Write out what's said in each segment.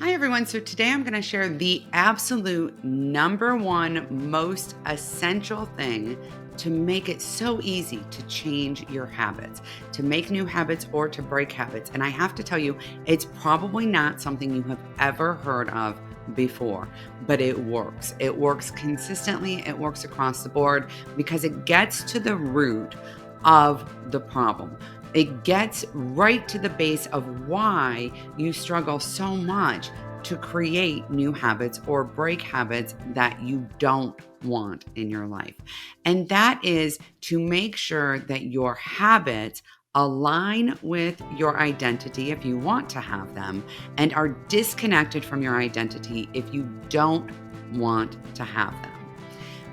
Hi, everyone. So, today I'm going to share the absolute number one most essential thing to make it so easy to change your habits, to make new habits or to break habits. And I have to tell you, it's probably not something you have ever heard of before, but it works. It works consistently, it works across the board because it gets to the root of the problem. It gets right to the base of why you struggle so much to create new habits or break habits that you don't want in your life. And that is to make sure that your habits align with your identity if you want to have them and are disconnected from your identity if you don't want to have them.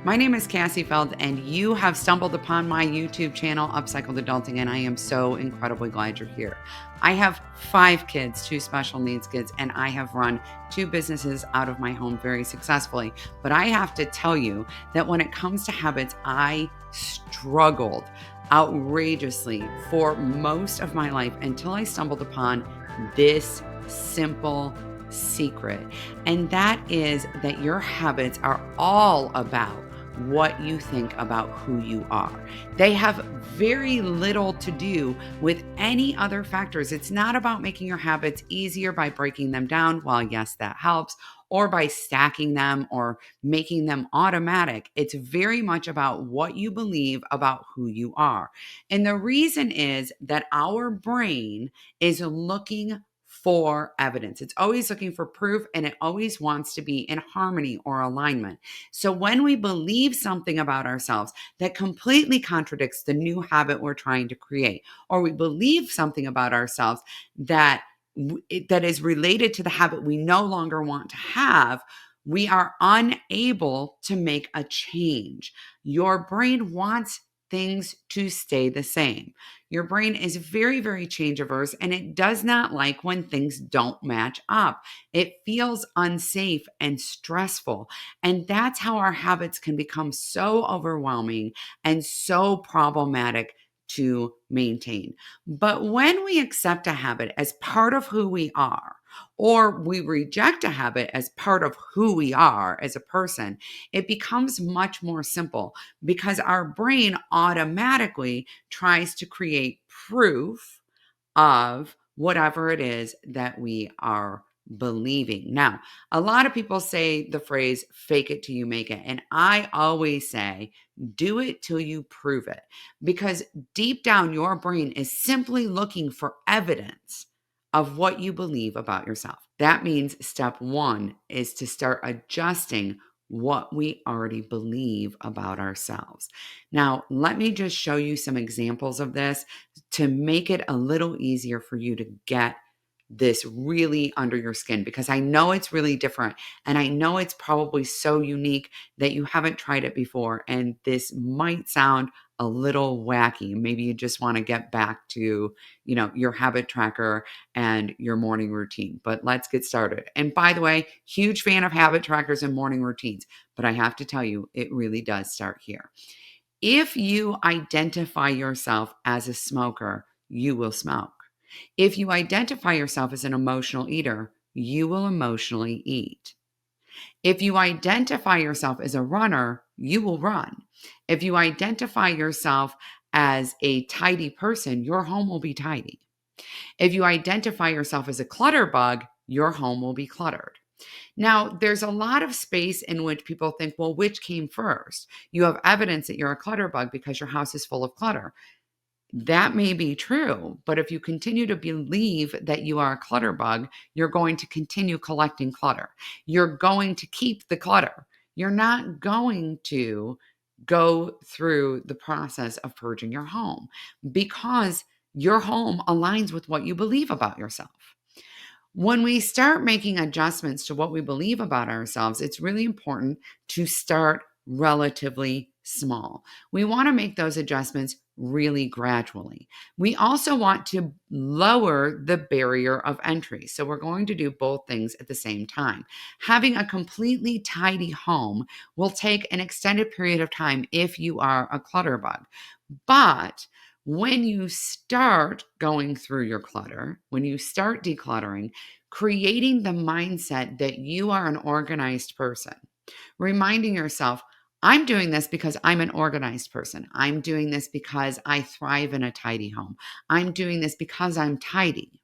My name is Cassie Feld, and you have stumbled upon my YouTube channel, Upcycled Adulting, and I am so incredibly glad you're here. I have 5 kids, 2 special needs kids, and I have run 2 businesses out of my home very successfully. But I have to tell you that when it comes to habits, I struggled outrageously for most of my life until I stumbled upon this simple secret. And that is that your habits are all about what you think about who you are. They have very little to do with any other factors. It's not about making your habits easier by breaking them down. While yes, that helps, or by stacking them or making them automatic. It's very much about what you believe about who you are. And the reason is that our brain is looking for evidence. It's always looking for proof, and it always wants to be in harmony or alignment. So when we believe something about ourselves that completely contradicts the new habit we're trying to create, or we believe something about ourselves that that is related to the habit we no longer want to have, we are unable to make a change. Your brain wants things to stay the same. Your brain is very, very change averse, and it does not like when things don't match up. It feels unsafe and stressful. And that's how our habits can become so overwhelming and so problematic to maintain. But when we accept a habit as part of who we are, or we reject a habit as part of who we are as a person, it becomes much more simple because our brain automatically tries to create proof of whatever it is that we are believing. Now, a lot of people say the phrase fake it till you make it. And I always say, do it till you prove it. Because deep down, your brain is simply looking for evidence of what you believe about yourself. That means step one is to start adjusting what we already believe about ourselves. Now, let me just show you some examples of this to make it a little easier for you to get this really under your skin, because I know it's really different and I know it's probably so unique that you haven't tried it before, and this might sound a little wacky. Maybe you just want to get back to, your habit tracker and your morning routine. But let's get started. And by the way, huge fan of habit trackers and morning routines, but I have to tell you, it really does start here. If you identify yourself as a smoker, you will smoke. If you identify yourself as an emotional eater, you will emotionally eat. If you identify yourself as a runner, you will run. If you identify yourself as a tidy person, your home will be tidy. If you identify yourself as a clutter bug, your home will be cluttered. Now, there's a lot of space in which people think, well, which came first? You have evidence that you're a clutter bug because your house is full of clutter. That may be true, but if you continue to believe that you are a clutter bug, you're going to continue collecting clutter. You're going to keep the clutter. You're not going to go through the process of purging your home because your home aligns with what you believe about yourself. When we start making adjustments to what we believe about ourselves, it's really important to start relatively small. We want to make those adjustments really gradually. We also want to lower the barrier of entry. So we're going to do both things at the same time. Having a completely tidy home will take an extended period of time if you are a clutter bug. But when you start going through your clutter, when you start decluttering, creating the mindset that you are an organized person, reminding yourself, I'm doing this because I'm an organized person. I'm doing this because I thrive in a tidy home. I'm doing this because I'm tidy.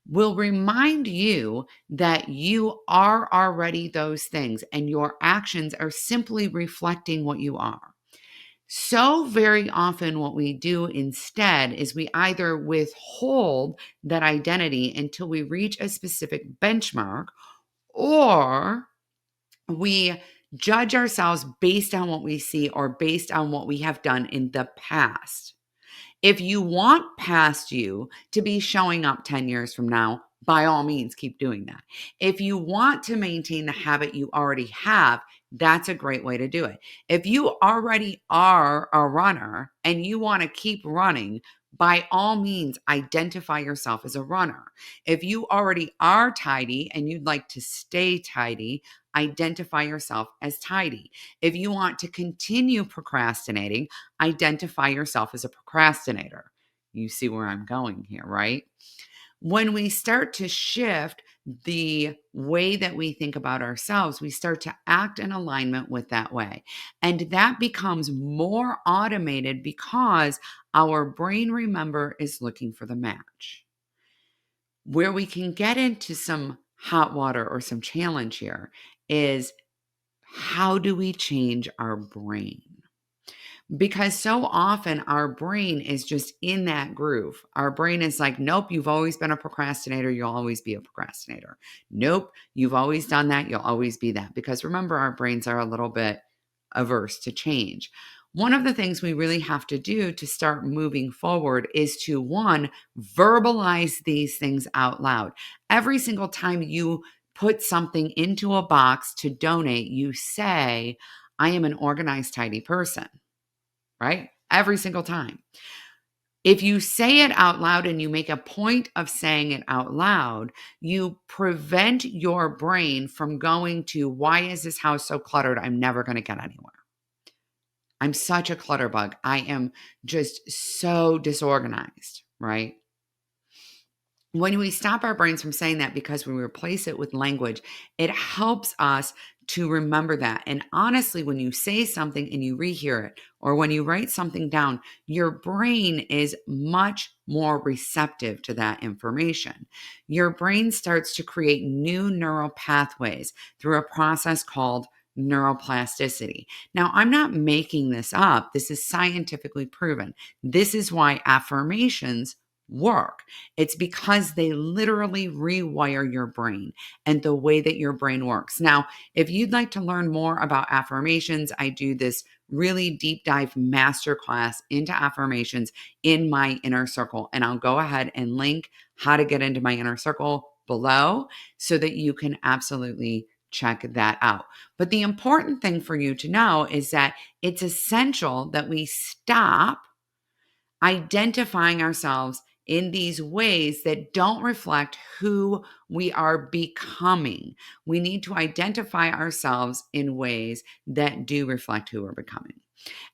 Will remind you that you are already those things and your actions are simply reflecting what you are. So, very often, what we do instead is we either withhold that identity until we reach a specific benchmark, or we judge ourselves based on what we see or based on what we have done in the past. If you want past you to be showing up 10 years from now, by all means, keep doing that. If you want to maintain the habit you already have, that's a great way to do it. If you already are a runner and you want to keep running, by all means, identify yourself as a runner. If you already are tidy and you'd like to stay tidy, identify yourself as tidy. If you want to continue procrastinating, identify yourself as a procrastinator. You see where I'm going here, right? When we start to shift the way that we think about ourselves, we start to act in alignment with that way. And that becomes more automated because our brain, remember, is looking for the match. Where we can get into some hot water or some challenge here is, how do we change our brain? Because so often our brain is just in that groove. Our brain is like, nope, you've always been a procrastinator. You'll always be a procrastinator. Nope, you've always done that. You'll always be that. Because remember, our brains are a little bit averse to change. One of the things we really have to do to start moving forward is to, one, verbalize these things out loud. Every single time you put something into a box to donate, you say, I am an organized, tidy person, right? Every single time. If you say it out loud and you make a point of saying it out loud, you prevent your brain from going to, why is this house so cluttered? I'm never going to get anywhere. I'm such a clutter bug. I am just so disorganized, right? When we stop our brains from saying that, because we replace it with language, it helps us to remember that. And honestly, when you say something and you rehear it, or when you write something down, your brain is much more receptive to that information. Your brain starts to create new neural pathways through a process called neuroplasticity. Now, I'm not making this up. This is scientifically proven. This is why affirmations work. It's because they literally rewire your brain and the way that your brain works. Now, if you'd like to learn more about affirmations, I do this really deep dive masterclass into affirmations in my inner circle. And I'll go ahead and link how to get into my inner circle below so that you can absolutely check that out. But the important thing for you to know is that it's essential that we stop identifying ourselves in these ways that don't reflect who we are becoming. We need to identify ourselves in ways that do reflect who we're becoming.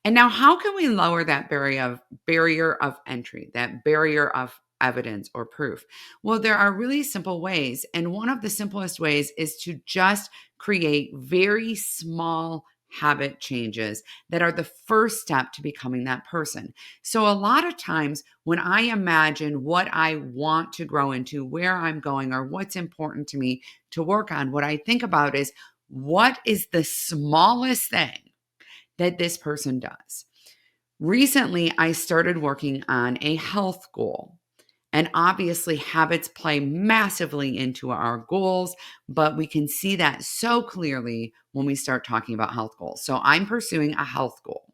And now, how can we lower that barrier of entry, that barrier of evidence or proof? Well, there are really simple ways. And one of the simplest ways is to just create very small habit changes that are the first step to becoming that person. So, a lot of times when I imagine what I want to grow into, where I'm going, or what's important to me to work on, what I think about is, what is the smallest thing that this person does? Recently, I started working on a health goal. And obviously, habits play massively into our goals, but we can see that so clearly when we start talking about health goals. So, I'm pursuing a health goal.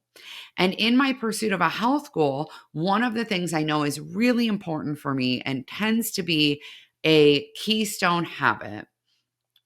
And in my pursuit of a health goal, one of the things I know is really important for me and tends to be a keystone habit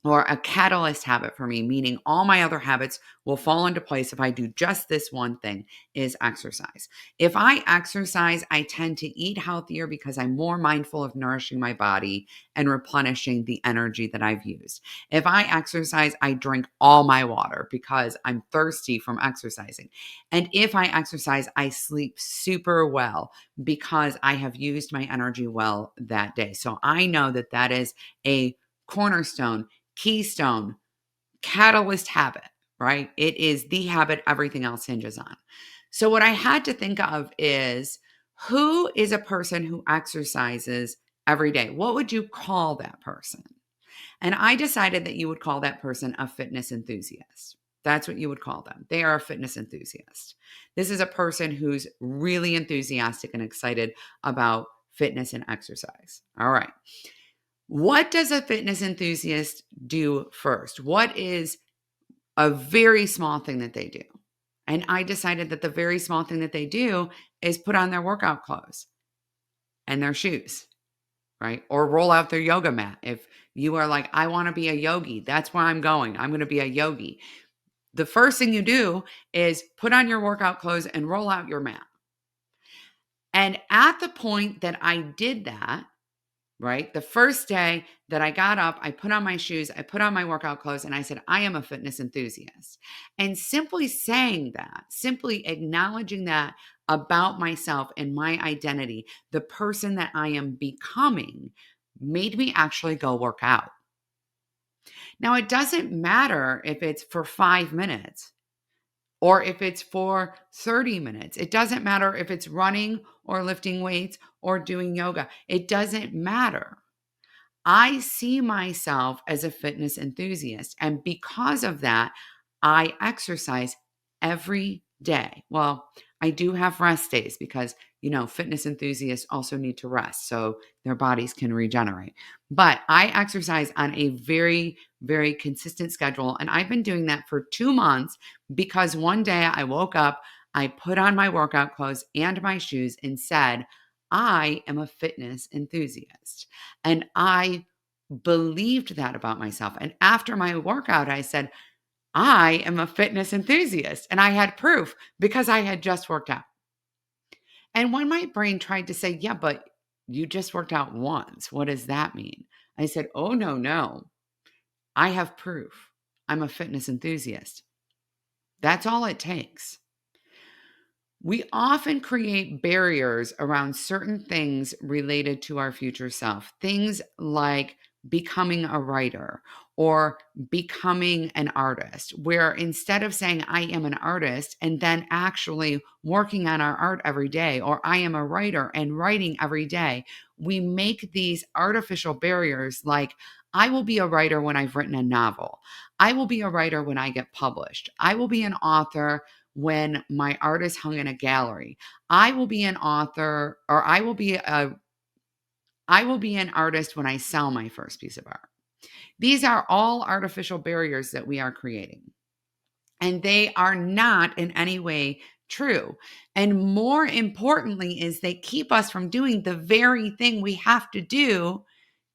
or a catalyst habit for me, meaning all my other habits will fall into place if I do just this one thing, is exercise. If I exercise, I tend to eat healthier because I'm more mindful of nourishing my body and replenishing the energy that I've used. If I exercise, I drink all my water because I'm thirsty from exercising. And if I exercise, I sleep super well because I have used my energy well that day. So I know that that is a cornerstone, keystone, catalyst habit, right? It is the habit everything else hinges on. So, what I had to think of is, who is a person who exercises every day? What would you call that person? And I decided that you would call that person a fitness enthusiast. That's what you would call them. They are a fitness enthusiast. This is a person who's really enthusiastic and excited about fitness and exercise. All right. What does a fitness enthusiast do first? What is a very small thing that they do? And I decided that the very small thing that they do is put on their workout clothes and their shoes, right? Or roll out their yoga mat. If you are like, I want to be a yogi, that's where I'm going. I'm going to be a yogi. The first thing you do is put on your workout clothes and roll out your mat. And at the point that I did that, right? The first day that I got up, I put on my shoes, I put on my workout clothes, and I said, I am a fitness enthusiast. And simply saying that, simply acknowledging that about myself and my identity, the person that I am becoming, made me actually go work out. Now, it doesn't matter if it's for 5 minutes or if it's for 30 minutes. It doesn't matter if it's running or lifting weights or doing yoga. It doesn't matter. I see myself as a fitness enthusiast. And because of that, I exercise every day. Well, I do have rest days because, fitness enthusiasts also need to rest so their bodies can regenerate. But I exercise on a very, very consistent schedule. And I've been doing that for 2 months because one day I woke up, I put on my workout clothes and my shoes and said, I am a fitness enthusiast. And I believed that about myself. And after my workout, I said, I am a fitness enthusiast. And I had proof because I had just worked out. And when my brain tried to say, yeah, but you just worked out once, what does that mean? I said, oh, no, no. I have proof. I'm a fitness enthusiast. That's all it takes. We often create barriers around certain things related to our future self. Things like becoming a writer or becoming an artist, where instead of saying, I am an artist, and then actually working on our art every day, or I am a writer and writing every day, we make these artificial barriers like, I will be a writer when I've written a novel. I will be a writer when I get published. I will be an author when my art is hung in a gallery. I will be an author, or I will be an artist when I sell my first piece of art. These are all artificial barriers that we are creating. And they are not in any way true. And more importantly is they keep us from doing the very thing we have to do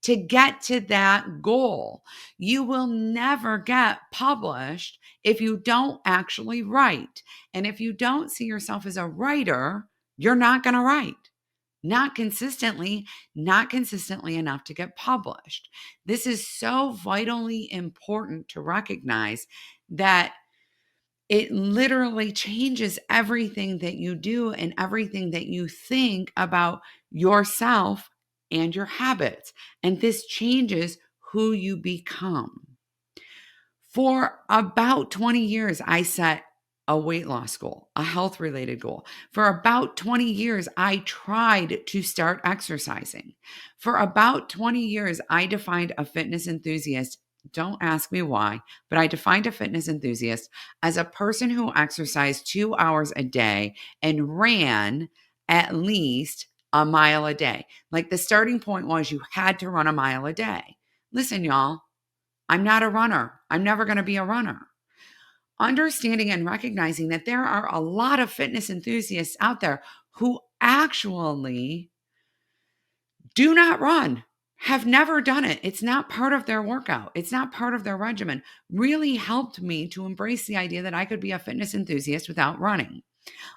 to get to that goal. You will never get published if you don't actually write. And if you don't see yourself as a writer, you're not going to write. Not consistently enough to get published. This is so vitally important to recognize that it literally changes everything that you do and everything that you think about yourself and your habits. And this changes who you become. For about 20 years, I set a weight loss goal, a health related goal. For about 20 years, I tried to start exercising. For about 20 years, I defined a fitness enthusiast. Don't ask me why, but I defined a fitness enthusiast as a person who exercised 2 hours a day and ran at least a mile a day. Like the starting point was you had to run a mile a day. Listen, y'all, I'm not a runner. I'm never going to be a runner. Understanding and recognizing that there are a lot of fitness enthusiasts out there who actually do not run. have never done it. It's not part of their workout. It's not part of their regimen. Really helped me to embrace the idea that I could be a fitness enthusiast without running.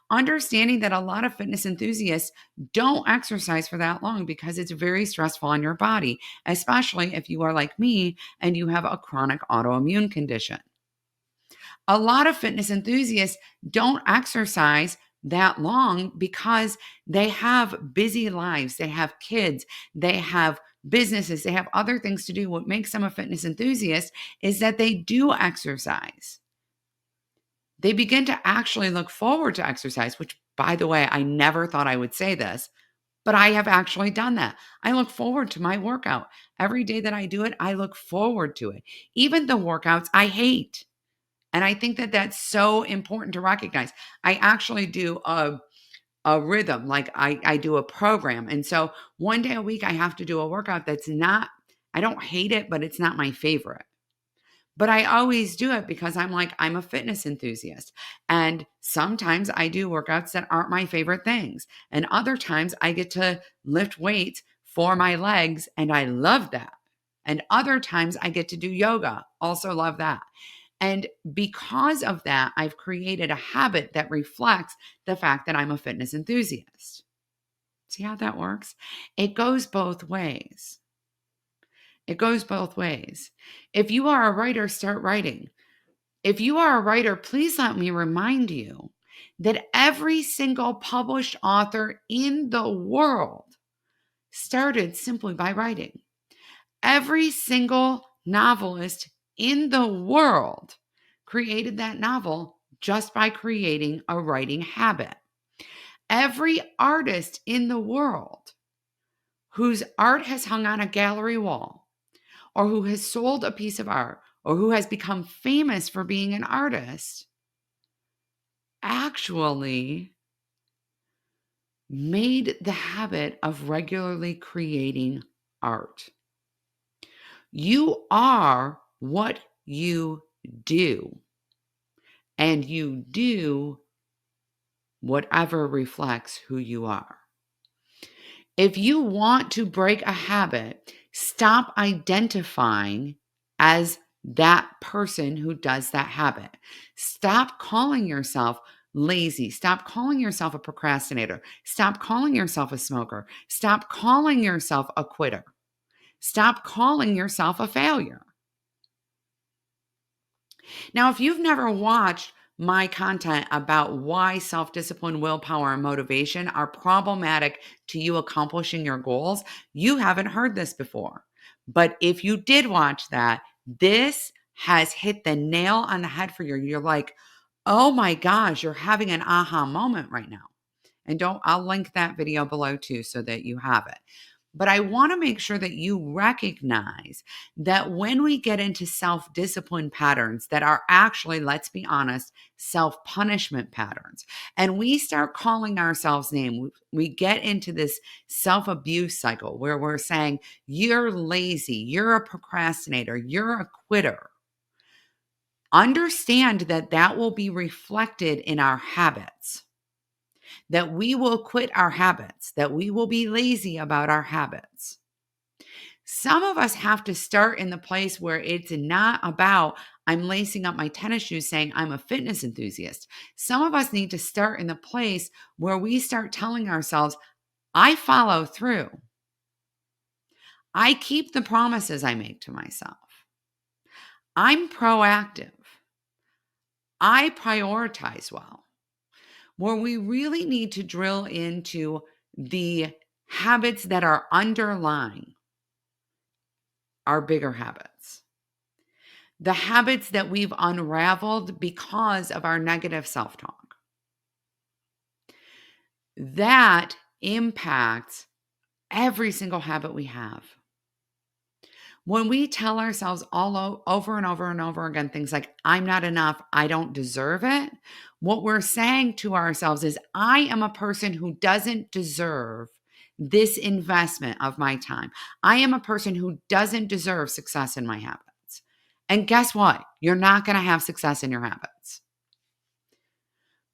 Understanding that a lot of fitness enthusiasts don't exercise for that long because it's very stressful on your body, especially if you are like me and you have a chronic autoimmune condition. A lot of fitness enthusiasts don't exercise that long because they have busy lives, they have kids, they have businesses, they have other things to do. What makes them a fitness enthusiast is that they do exercise. They begin to actually look forward to exercise, which, by the way, I never thought I would say this, but I have actually done that. I look forward to my workout. Every day that I do it, I look forward to it. Even the workouts I hate. And I think that that's so important to recognize. I actually do a rhythm, like I do a program. And so one day a week, I have to do a workout that's not, I don't hate it, but it's not my favorite. But I always do it because I'm like, I'm a fitness enthusiast. And sometimes I do workouts that aren't my favorite things. And other times I get to lift weights for my legs, and I love that. And other times I get to do yoga, also love that. And because of that, I've created a habit that reflects the fact that I'm a fitness enthusiast. See how that works? It goes both ways. It goes both ways. If you are a writer, start writing. If you are a writer, please let me remind you that every single published author in the world started simply by writing. Every single novelist in the world created that novel just by creating a writing habit. Every artist in the world whose art has hung on a gallery wall, or who has sold a piece of art, or who has become famous for being an artist, actually made the habit of regularly creating art. You are what you do, and you do whatever reflects who you are. If you want to break a habit, stop identifying as that person who does that habit. Stop calling yourself lazy. Stop calling yourself a procrastinator. Stop calling yourself a smoker. Stop calling yourself a quitter. Stop calling yourself a failure. Now, if you've never watched my content about why self discipline, willpower, and motivation are problematic to you accomplishing your goals, you haven't heard this before. But if you did watch that, this has hit the nail on the head for you. You're like, oh my gosh, you're having an aha moment right now. And I'll link that video below too so that you have it. But I want to make sure that you recognize that when we get into self discipline patterns that are actually, let's be honest, self punishment patterns, and we start calling ourselves names, we get into this self abuse cycle where we're saying, you're lazy, you're a procrastinator, you're a quitter. Understand that that will be reflected in our habits, that we will quit our habits, that we will be lazy about our habits. Some of us have to start in the place where it's not about, I'm lacing up my tennis shoes saying I'm a fitness enthusiast. Some of us need to start in the place where we start telling ourselves, I follow through. I keep the promises I make to myself. I'm proactive. I prioritize well. Where we really need to drill into the habits that are underlying our bigger habits. The habits that we've unraveled because of our negative self-talk. That impacts every single habit we have. When we tell ourselves over and over and over again things like, I'm not enough, I don't deserve it, what we're saying to ourselves is, I am a person who doesn't deserve this investment of my time. I am a person who doesn't deserve success in my habits. And guess what? You're not going to have success in your habits.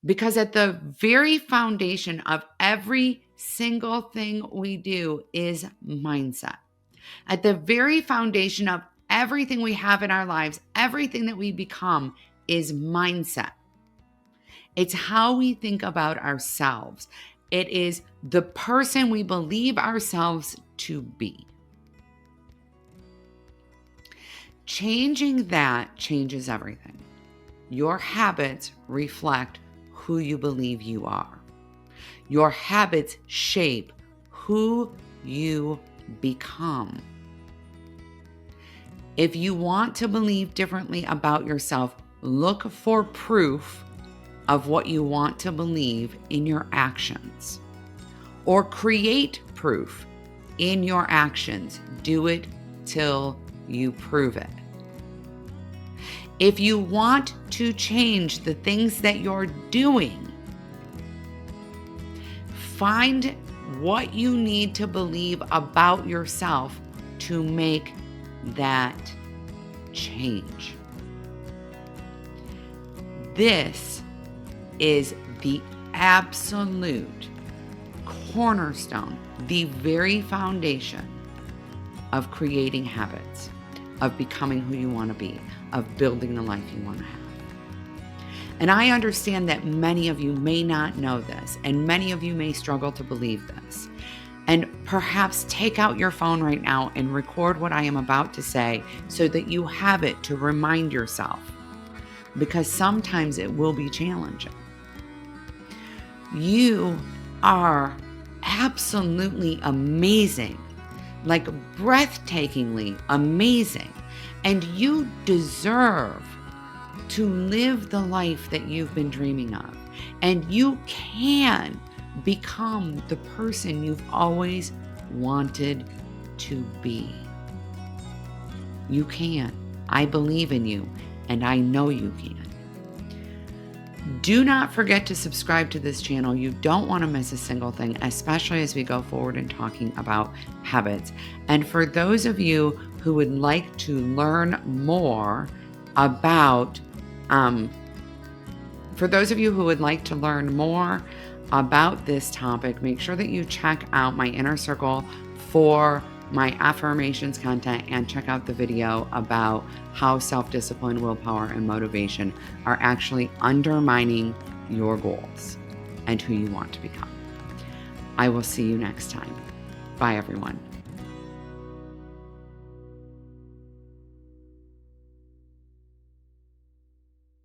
Because at the very foundation of every single thing we do is mindset. At the very foundation of everything we have in our lives, everything that we become is mindset. It's how we think about ourselves. It is the person we believe ourselves to be. Changing that changes everything. Your habits reflect who you believe you are. Your habits shape who you become. If you want to believe differently about yourself, look for proof of what you want to believe in your actions, or create proof in your actions. Do it till you prove it. If you want to change the things that you're doing, find what you need to believe about yourself to make that change. This is the absolute cornerstone, the very foundation of creating habits, of becoming who you want to be, of building the life you want to have. And I understand that many of you may not know this, and many of you may struggle to believe this. And perhaps take out your phone right now and record what I am about to say so that you have it to remind yourself, because sometimes it will be challenging. You are absolutely amazing, like breathtakingly amazing, and you deserve to live the life that you've been dreaming of. And you can become the person you've always wanted to be. You can. I believe in you, and I know you can. Do not forget to subscribe to this channel. You don't want to miss a single thing, especially as we go forward in talking about habits. And for those of you who would like to learn more about this topic, make sure that you check out my Inner Circle for my affirmations content, and check out the video about how self-discipline, willpower, and motivation are actually undermining your goals and who you want to become. I will see you next time. Bye, everyone.